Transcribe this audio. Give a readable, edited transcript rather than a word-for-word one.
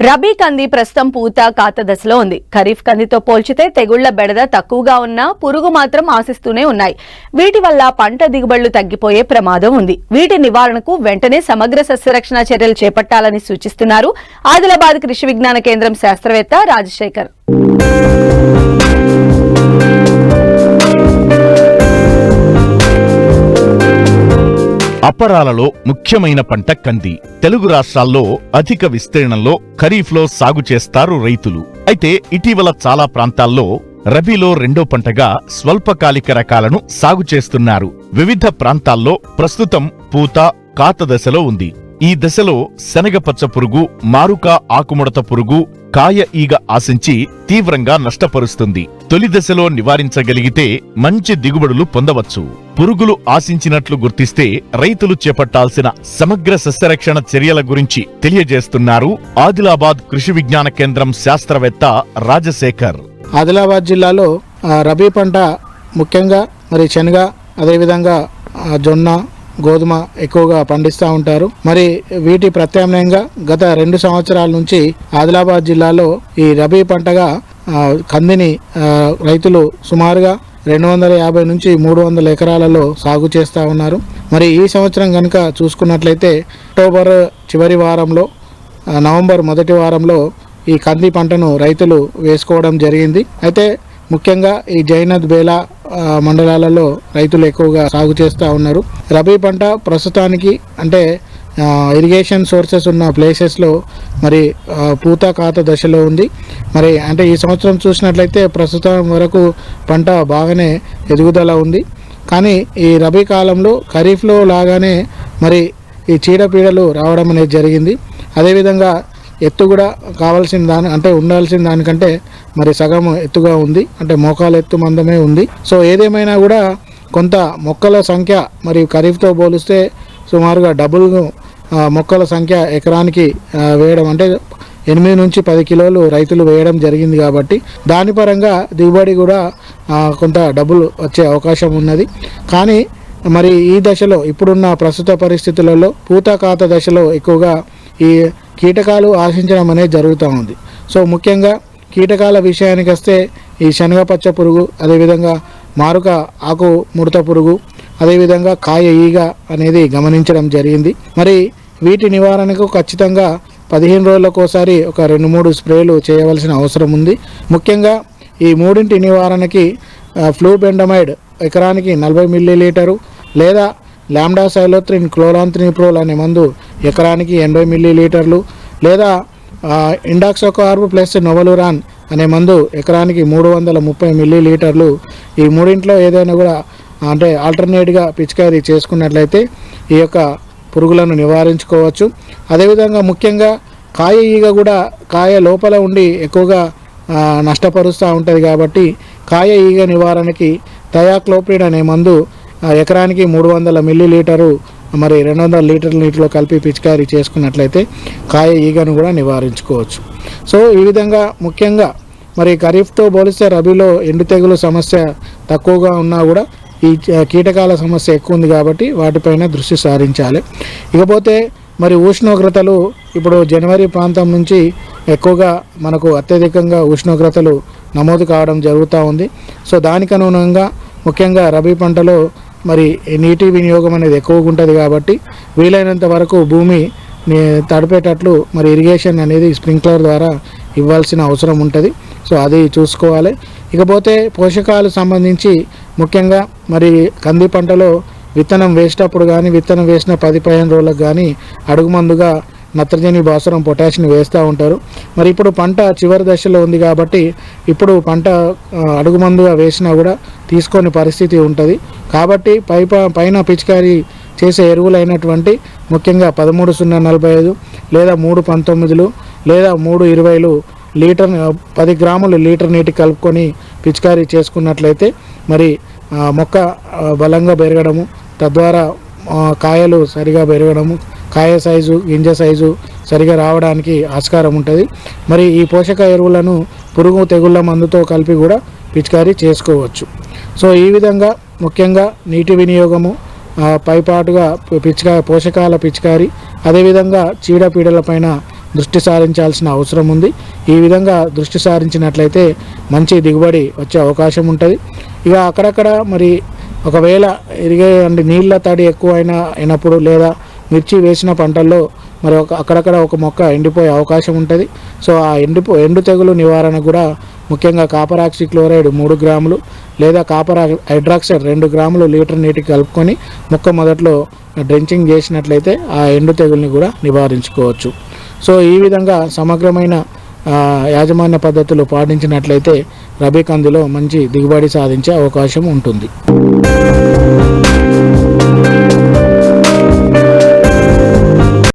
రబీ కంది ప్రస్తుతం పూత కాత దశలో ఉంది. ఖరీఫ్ కందితో పోల్చితే తెగుళ్ల బెడద తక్కువగా ఉన్నా పురుగు మాత్రం ఆశిస్తూనే ఉన్నాయి. వీటి వల్ల పంట దిగుబడులు తగ్గిపోయే ప్రమాదం ఉంది. వీటి నివారణకు వెంటనే సమగ్ర సస్యరక్షణ చర్యలు చేపట్టాలని సూచిస్తున్నారు ఆదిలాబాద్ కృషి విజ్ఞాన కేంద్రం శాస్త్రవేత్త రాజశేఖర్. అపరాలలో ముఖ్యమైన పంట కంది. తెలుగు రాష్ట్రాల్లో అధిక విస్తీర్ణంలో ఖరీఫ్లో సాగు చేస్తారు రైతులు. అయితే ఇటీవల చాలా ప్రాంతాల్లో రబీలో రెండో పంటగా స్వల్పకాలిక రకాలను సాగు చేస్తున్నారు. వివిధ ప్రాంతాల్లో ప్రస్తుతం పూత కాత దశలో ఉంది. ఈ దశలో శనగపచ్చ పురుగు, మారుక ఆకుముడత పురుగు, కాయ ఈగ ఆశించి తీవ్రంగా నష్టపరుస్తుంది. తొలి దశలో నివారించగలిగితే మంచి దిగుబడులు పొందవచ్చు. పురుగులు ఆశించినట్లు గుర్తిస్తే రైతులు చేపట్టాల్సిన సమగ్ర సస్యరక్షణ చర్యల గురించి తెలియజేస్తున్నారు ఆదిలాబాద్ కృషి విజ్ఞాన కేంద్రం శాస్త్రవేత్త రాజశేఖర్. ఆదిలాబాద్ జిల్లాలో రబీ పంట ముఖ్యంగా శనగ, అదేవిధంగా జొన్న, గోధుమ ఎక్కువగా పండిస్తూ ఉంటారు. మరి వీటి ప్రత్యామ్నాయంగా గత 2 సంవత్సరాల నుంచి ఆదిలాబాద్ జిల్లాలో ఈ రబీ పంటగా కందిని రైతులు సుమారుగా 250 నుంచి 300 ఎకరాలలో సాగు చేస్తూ ఉన్నారు. మరి ఈ సంవత్సరం కనుక చూసుకున్నట్లయితే అక్టోబర్ చివరి వారంలో, నవంబర్ మొదటి వారంలో ఈ కంది పంటను రైతులు వేసుకోవడం జరిగింది. అయితే ముఖ్యంగా ఈ జైనద్, బేలా మండలాలలో రైతులు ఎక్కువగా సాగు చేస్తూ ఉన్నారు. రబీ పంట ప్రస్తుతానికి అంటే ఇరిగేషన్ సోర్సెస్ ఉన్న ప్లేసెస్లో మరి పూత కాత దశలో ఉంది. మరి అంటే ఈ సంవత్సరం చూసినట్లయితే ప్రస్తుతం వరకు పంట బాగానే ఎదుగుదల ఉంది. కానీ ఈ రబీ కాలంలో ఖరీఫ్లో లాగానే మరి ఈ చీడపీడలు రావడం అనేది జరిగింది. అదేవిధంగా ఎత్తు కూడా ఉండాల్సిన దానికంటే మరి సగం ఎత్తుగా ఉంది. అంటే మోకాల ఎత్తు మందమే ఉంది. సో ఏదేమైనా కూడా కొంత మొక్కల సంఖ్య మరి ఖరీఫ్తో పోలిస్తే సుమారుగా డబుల్ మొక్కల సంఖ్య ఎకరానికి వేయడం, అంటే 8 నుంచి 10 కిలోలు రైతులు వేయడం జరిగింది. కాబట్టి దాని పరంగా దిగుబడి కూడా కొంత డబుల్ వచ్చే అవకాశం ఉన్నది. కానీ మరి ఈ దశలో ఇప్పుడున్న ప్రస్తుత పరిస్థితులలో పూత కాత దశలో ఎక్కువగా ఈ కీటకాలు ఆశించడం అనేది జరుగుతూ ఉంది. సో ముఖ్యంగా కీటకాల విషయానికి వస్తే ఈ శనగపచ్చ పురుగు, అదేవిధంగా మారుక ఆకు ముడత పురుగు, అదేవిధంగా కాయ ఈగ అనేది గమనించడం జరిగింది. మరి వీటి నివారణకు ఖచ్చితంగా 15 రోజులకోసారి ఒక 2-3 స్ప్రేలు చేయవలసిన అవసరం ఉంది. ముఖ్యంగా ఈ మూడింటి నివారణకి ఫ్లూబెండమైడ్ ఎకరానికి 40 మిల్లీలీటరు లేదా లాంబ్డాసైలోత్రిన్ క్లోరాంత్రినిప్రోల్ అనే మందు ఎకరానికి 80 మిల్లీలీటర్లు లేదా ఇండాక్సోకార్బ్ ప్లస్ నొవలురాన్ అనే మందు ఎకరానికి 330 మిల్లీలీటర్లు. ఈ మూడింట్లో ఏదైనా కూడా అంటే ఆల్టర్నేట్గా పిచికారీ చేసుకున్నట్లయితే ఈ యొక్క పురుగులను నివారించుకోవచ్చు. అదేవిధంగా ముఖ్యంగా కాయ ఈగ కూడా కాయ లోపల ఉండి ఎక్కువగా నష్టపరుస్తూ ఉంటుంది. కాబట్టి కాయ ఈగ నివారణకి థయాక్లోప్రిడ్ అనే మందు ఎకరానికి 300 మిల్లీలీటరు మరి 200 లీటర్ల నీటిలో కలిపి పిచికారీ చేసుకున్నట్లయితే కాయ ఈగను కూడా నివారించుకోవచ్చు. సో ఈ విధంగా ముఖ్యంగా మరి ఖరీఫ్తో పోలిస్తే రబీలో ఎండు తెగులు సమస్య తక్కువగా ఉన్నా కూడా ఈ కీటకాల సమస్య ఎక్కువ ఉంది. కాబట్టి వాటిపైన దృష్టి సారించాలి. ఇకపోతే మరి ఉష్ణోగ్రతలు ఇప్పుడు జనవరి ప్రాంతం నుంచి ఎక్కువగా మనకు అత్యధికంగా ఉష్ణోగ్రతలు నమోదు కావడం జరుగుతూ ఉంది. సో దానికి అనుగుణంగా ముఖ్యంగా రబీ పంటలో మరి నీటి వినియోగం అనేది ఎక్కువగా ఉంటుంది. కాబట్టి వీలైనంత వరకు భూమి తడిపేటట్లు మరి ఇరిగేషన్ అనేది స్ప్రింక్లర్ ద్వారా ఇవ్వాల్సిన అవసరం ఉంటుంది. సో అది చూసుకోవాలి. ఇకపోతే పోషకాలు సంబంధించి ముఖ్యంగా మరి కంది పంటలో విత్తనం వేసేటప్పుడు కానీ విత్తనం వేసిన 10-15 రోజులకు కానీ అడుగు మందుగా నత్రజని, భాస్వరం, పొటాషియం వేస్తూ ఉంటారు. మరి ఇప్పుడు పంట చివరి దశలో ఉంది కాబట్టి ఇప్పుడు పంట అడుగు మందుగా వేసినా కూడా తీసుకొని పరిస్థితి ఉంటుంది. కాబట్టి పైన పిచికారీ చేసే ఎరువులైనటువంటి ముఖ్యంగా 13-0-45 లేదా 3-19 లేదా 3-20 లీటర్ 10 గ్రాములు లీటర్ నీటి కలుపుకొని పిచికారీ చేసుకున్నట్లయితే మరి మొక్క బలంగా పెరగడము, తద్వారా కాయలు సరిగా పెరగడము, కాయ సైజు, గింజ సైజు సరిగా రావడానికి ఆస్కారం ఉంటుంది. మరి ఈ పోషక ఎరువులను పురుగు తెగుళ్ళ మందుతో కలిపి కూడా పిచికారీ చేసుకోవచ్చు. సో ఈ విధంగా ముఖ్యంగా నీటి వినియోగము, పైపాటుగా పోషకాల పిచికారీ, అదేవిధంగా చీడపీడల పైన దృష్టి సారించాల్సిన అవసరం ఉంది. ఈ విధంగా దృష్టి సారించినట్లయితే మంచి దిగుబడి వచ్చే అవకాశం ఉంటుంది. ఇక అక్కడక్కడ మరి ఒకవేళ అంటే నీళ్ళ తడి ఎక్కువ అయినప్పుడు లేదా మిర్చి వేసిన పంటల్లో మరి అక్కడక్కడ ఒక మొక్క ఎండిపోయే అవకాశం ఉంటుంది. సో ఆ ఎండు తెగులు నివారణ కూడా ముఖ్యంగా కాపర్ ఆక్సీ క్లోరైడ్ 3 గ్రాములు లేదా కాపర్ హైడ్రాక్సైడ్ 2 గ్రాములు లీటర్ నీటికి కలుపుకొని మొక్క మొదట్లో డ్రెంచింగ్ చేసినట్లయితే ఆ ఎండు తెగుల్ని కూడా నివారించుకోవచ్చు. సో ఈ విధంగా సమగ్రమైన యాజమాన్య పద్ధతులు పాటించినట్లయితే రబీ కందిలో మంచి దిగుబడి సాధించే అవకాశం ఉంటుంది.